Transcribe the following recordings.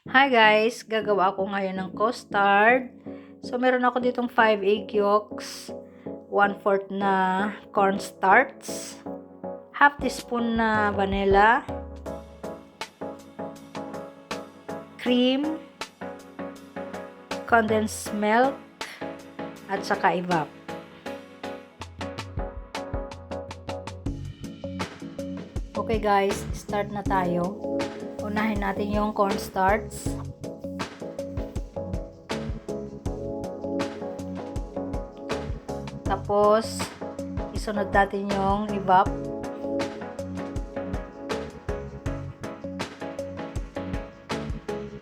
Hi guys! Gagawa ako ngayon ng custard. So, meron ako ditong 5 egg yolks, 1/4 na cornstarch, half teaspoon na vanilla, cream, condensed milk, at saka evap. Okay guys, start na tayo. Unahin natin yung cornstarch. Tapos, isunod natin yung evap.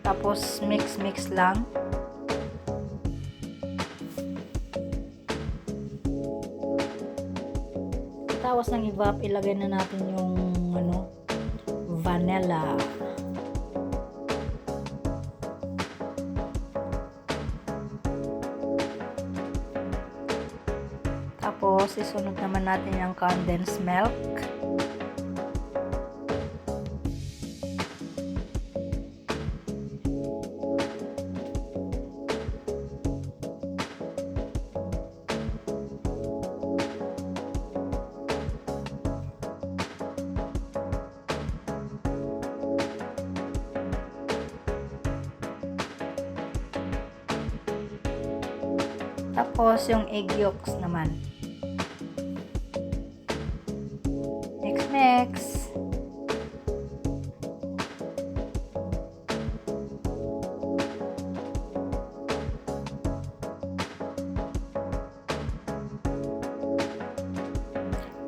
Tapos, mix lang. Tapos ng evap, ilagay na natin yung vanilla. Tapos, isunod naman natin yung condensed milk. Tapos, yung egg yolks naman. Mix.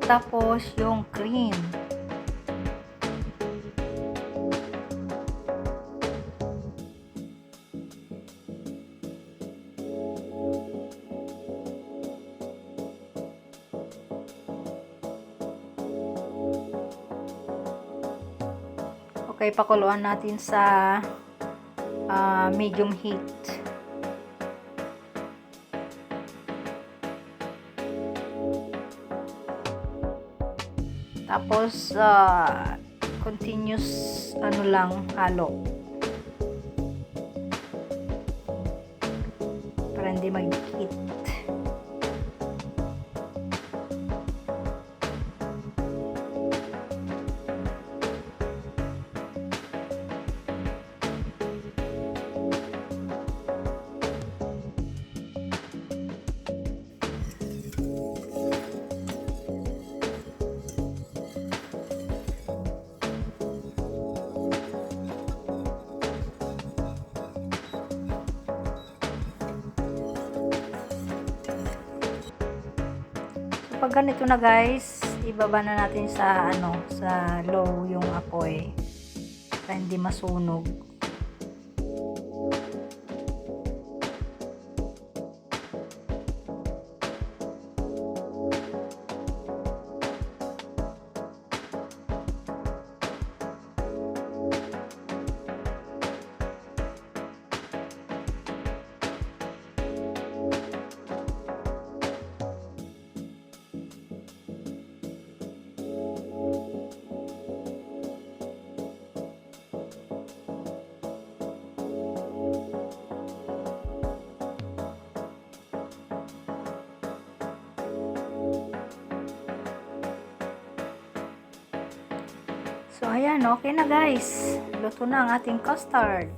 Tapos, yung cream. Okay, pakuluan natin sa medium heat. Tapos, continuous lang halo. Para hindi mag-heat. Pag ganito na guys, ibaba na natin sa sa low yung apoy para hindi masunog. So, ayan, okay na guys. Luto na ang ating custard.